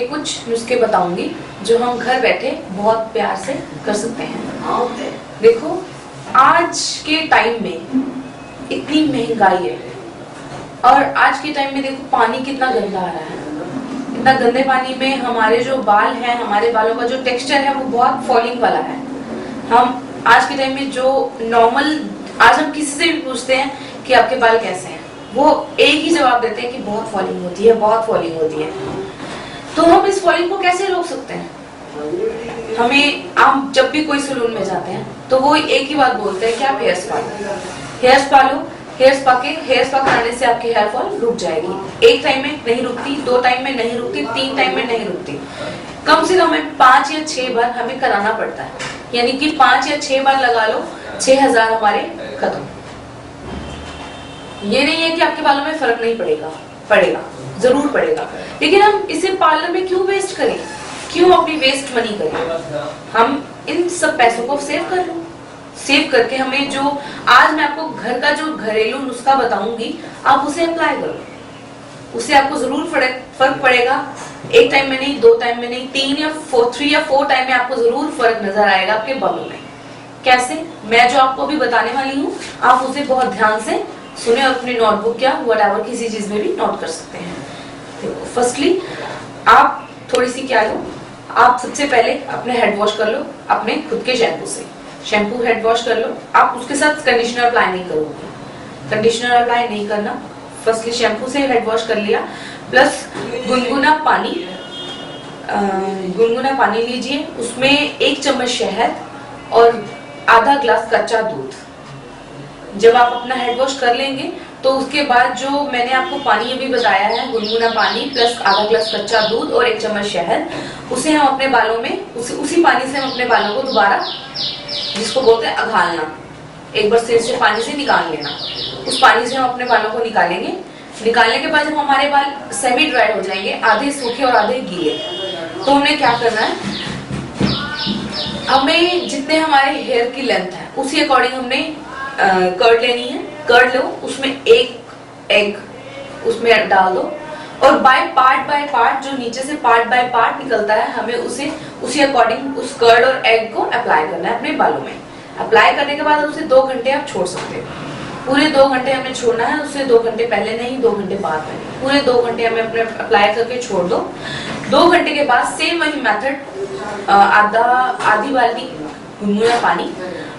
कुछ नुस्खे बताऊंगी जो हम घर बैठे बहुत प्यार से कर सकते हैं। देखो, आज के टाइम में इतनी महंगाई है और आज के टाइम में देखो पानी कितना गंदा आ रहा है। इतना गंदे पानी में हमारे जो बाल हैं, हमारे बालों का जो टेक्सचर है वो बहुत फॉलिंग वाला है। हम आज के टाइम में जो नॉर्मल, आज हम किसी से भी पूछते हैं कि आपके बाल कैसे हैं, वो एक ही जवाब देते हैं कि बहुत फॉलिंग होती है, बहुत फॉलिंग होती है। तो हम इस फॉलिंग को कैसे रोक सकते हैं? हम जब भी कोई सैलून में जाते हैं तो वो एक ही बात बोलते हैं कि आप हेयर स्पा लो, हेयर स्पा लो। हेयर स्पा कराने से आपकी हेयर फॉल रुक जाएगी। एक टाइम में नहीं रुकती, 2 टाइम में नहीं रुकती, 3 टाइम में नहीं रुकती। कम से कम 5 या 6 बार हमें कराना पड़ता है, यानी कि 5 या 6 बार लगा लो, 6,000 हमारे खत्म। ये नहीं है कि आपके बालों में फर्क नहीं पड़ेगा, जरूर पड़ेगा। लेकिन हम इसे पार्लर में क्यों वेस्ट करें? क्यों अपनी वेस्ट मनी करें? हम इन सब पैसों को सेव कर लो। सेव करके हमें जो आज मैं आपको घर का जो घरेलू नुस्खा बताऊंगी, आप उसे अप्लाई करो। उससे आपको जरूर फर्क पड़ेगा। एक टाइम में नहीं, 2 टाइम में नहीं, 3 या 4 टाइम में आपको जरूर फर्क नजर आएगा आपके बालों में। कैसे? मैं जो आपको अभी बताने वाली हूँ, आप उसे बहुत ध्यान से सुने और अपनी नोटबुक या व्हाटएवर किसी चीज में भी नोट कर सकते हैं। देखो, फर्स्टली आप थोड़ी सी क्या लो, आप सबसे पहले अपने हेड वॉश कर लो अपने खुद के शैम्पू से। शैम्पू हेड वॉश कर लो। आप उसके साथ कंडीशनर अप्लाई नहीं करोगे, कंडीशनर अप्लाई नहीं करना। फर्स्टली शैम्पू से हेड वॉश कर लिया, प्लस गुनगुना पानी लीजिए। उसमें 1 चम्मच शहद और आधा ग्लास कच्चा दूध। जब आप अपना हेड वॉश कर लेंगे तो उसके बाद जो मैंने आपको पानी अभी बताया है, गुनगुना पानी प्लस आधा ग्लास कच्चा दूध और 1 चम्मच शहद, उसे हम अपने बालों में उसी पानी से हम अपने बालों को दोबारा, जिसको बोलते हैं अघालना, एक बार सिर से पानी से निकाल लेना। उस पानी से हम अपने बालों को निकालेंगे। निकालने के बाद जब हमारे बाल सेमी ड्राई हो जाएंगे, आधे सूखे और आधे गीले, तो हमें क्या करना है, हमें जितने हमारे हेयर की लेंथ है उसी अकॉर्डिंग हमने कर्ड लेनी है। कर्ड लो, उसमें 1 एग उसमें डाल दो और बाय पार्ट जो नीचे से पार्ट बाय पार्ट निकलता है, हमें उसे उसी अकॉर्डिंग उस कर्ड और एग को अप्लाई करना है अपने बालों में। अप्लाई करने के बाद उसे 2 घंटे आप छोड़ सकते हो। पूरे 2 घंटे हमें छोड़ना है, उससे 2 घंटे पहले नहीं, 2 घंटे बाद में नहीं। पूरे 2 घंटे हमें अपने अप्लाई करके छोड़ दो। 2 घंटे के बाद सेम वही मेथड, आधी बाल्टी गुनगुना पानी,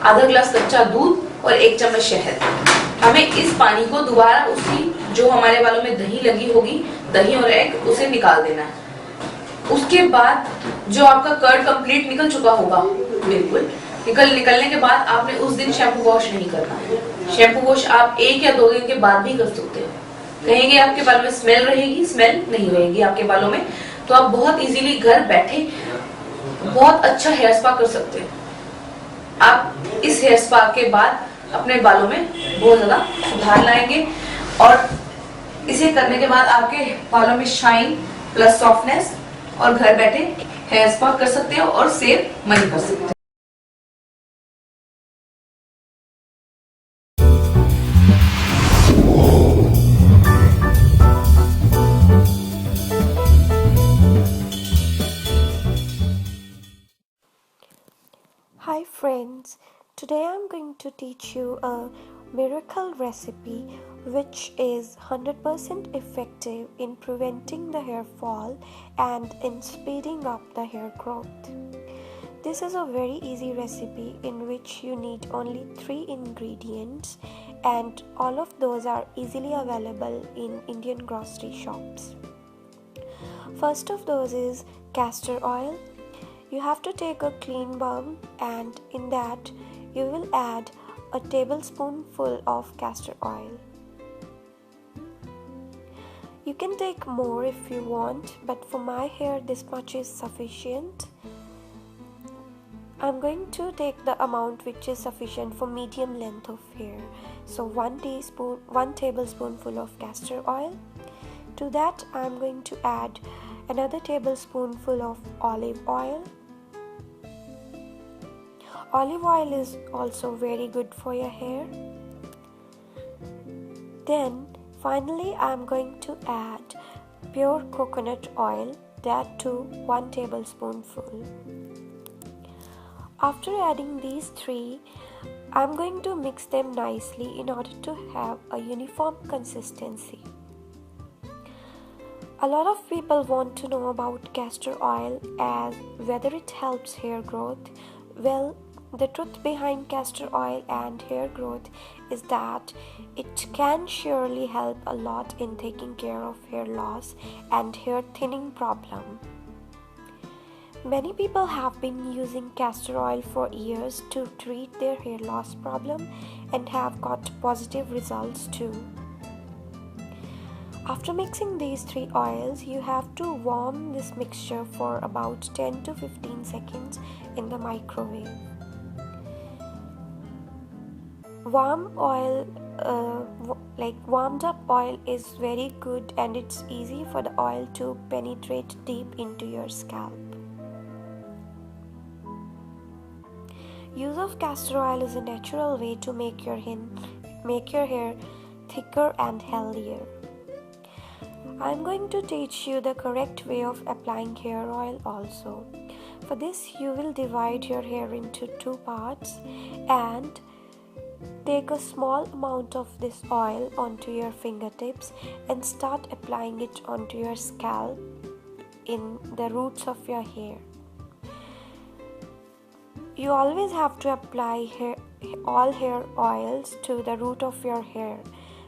आधा ग्लास कच्चा दूध और 1 चम्मच शहद। हमें इस पानी को दोबारा उसी जो हमारे बालों में दही लगी होगी, दही और एग, उसे निकाल देना है। उसके बाद जो आपका कर्ड कंप्लीट निकल चुका होगा, बिल्कुल निकलने के बाद आपने उस दिन शैम्पू वॉश नहीं करना है। शैम्पू वॉश आप 1 या 2 दिन के बाद भी कर सकते हो। कहेंगे आपके बालों में स्मेल रहेगी, स्मेल नहीं रहेगी आपके बालों में। तो आप बहुत इजीली घर बैठे बहुत अच्छा हेयर स्पा कर सकते हैं। आप इस हेयर स्पा के बाद अपने बालों में बहुत ज्यादा सुधार लाएंगे और इसे करने के बाद आपके बालों में शाइन प्लस सॉफ्टनेस, और घर बैठे हेयर स्पा कर सकते हो और सेव मनी कर सकते हो। Hi friends, today I'm going to teach you a miracle recipe which is 100% effective in preventing the hair fall and in speeding up the hair growth. This is a very easy recipe in which you need only 3 ingredients and all of those are easily available in Indian grocery shops. First of those is castor oil. You have to take a clean bowl and in that you will add a tablespoonful of castor oil. You can take more if you want, but for my hair this much is sufficient. I'm going to take the amount which is sufficient for medium length of hair. So 1 tablespoonful of castor oil. To that I'm going to add another tablespoonful of olive oil. Olive oil is also very good for your hair. Then finally I'm going to add pure coconut oil that too 1 tablespoonful. After adding these 3, I'm going to mix them nicely in order to have a uniform consistency. A lot of people want to know about castor oil as whether it helps hair growth. Well, the truth behind castor oil and hair growth is that it can surely help a lot in taking care of hair loss and hair thinning problem. Many people have been using castor oil for years to treat their hair loss problem and have got positive results too. After mixing these 3 oils, you have to warm this mixture for about 10 to 15 seconds in the microwave. Warmed up oil is very good, and it's easy for the oil to penetrate deep into your scalp. Use of castor oil is a natural way to make your hair thicker and healthier. I'm going to teach you the correct way of applying hair oil also. For this, you will divide your hair into 2 parts and take a small amount of this oil onto your fingertips and start applying it onto your scalp in the roots of your hair. You always have to apply all hair oils to the root of your hair,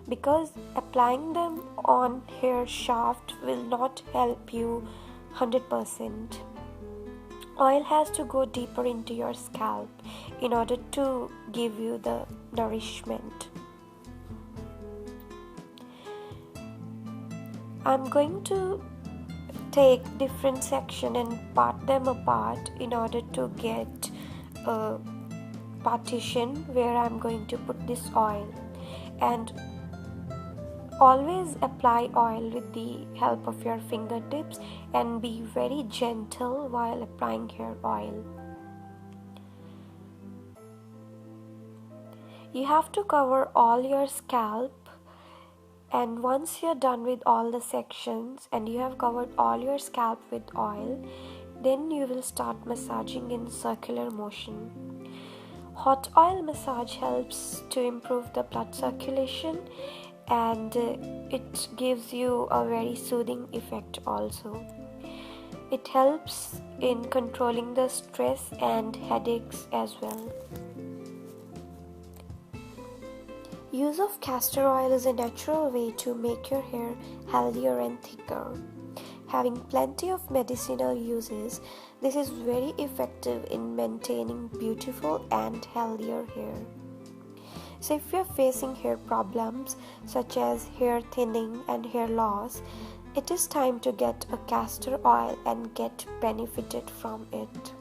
because applying them on hair shaft will not help you 100%. Oil has to go deeper into your scalp in order to give you the nourishment. I'm going to take different sections and part them apart in order to get a partition where I'm going to put this oil. And always apply oil with the help of your fingertips and be very gentle while applying hair oil. You have to cover all your scalp, and once you're done with all the sections and you have covered all your scalp with oil, then you will start massaging in circular motion. Hot oil massage helps to improve the blood circulation, and it gives you a very soothing effect also. It helps in controlling the stress and headaches as well. Use of castor oil is a natural way to make your hair healthier and thicker. Having plenty of medicinal uses, this is very effective in maintaining beautiful and healthier hair. So if you're facing hair problems such as hair thinning and hair loss, it is time to get a castor oil and get benefited from it.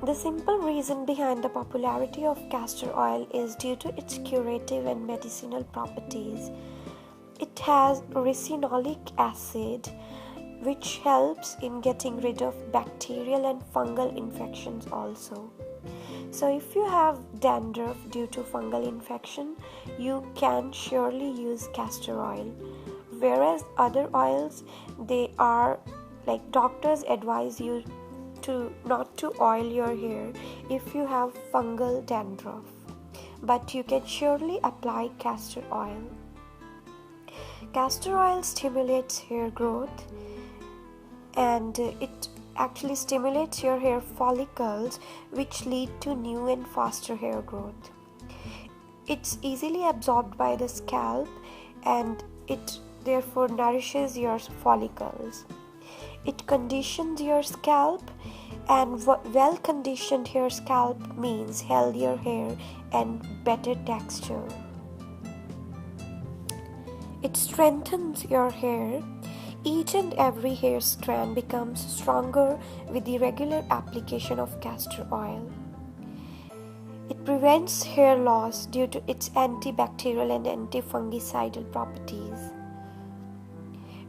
The simple reason behind the popularity of castor oil is due to its curative and medicinal properties. It has ricinoleic acid, which helps in getting rid of bacterial and fungal infections also. So if you have dandruff due to fungal infection, you can surely use castor oil. Whereas other oils, they are like doctors advise you not to oil your hair if you have fungal dandruff, but you can surely apply castor oil. Castor oil stimulates hair growth, and it actually stimulates your hair follicles, which lead to new and faster hair growth. It's easily absorbed by the scalp, and it therefore nourishes your follicles. It conditions your scalp, and well-conditioned hair scalp means healthier hair and better texture. It strengthens your hair. Each and every hair strand becomes stronger with the regular application of castor oil. It prevents hair loss due to its antibacterial and antifungicidal properties.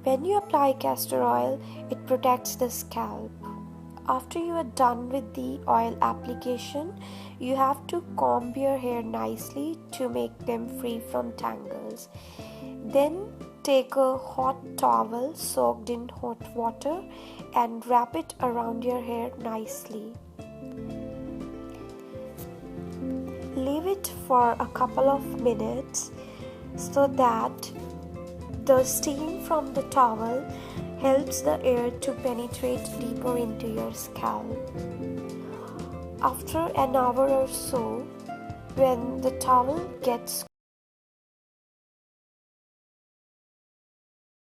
When you apply castor oil, it protects the scalp. After you are done with the oil application, you have to comb your hair nicely to make them free from tangles. Then take a hot towel soaked in hot water and wrap it around your hair nicely. Leave it for a couple of minutes so that the steam from the towel helps the air to penetrate deeper into your scalp. After an hour or so, when the towel gets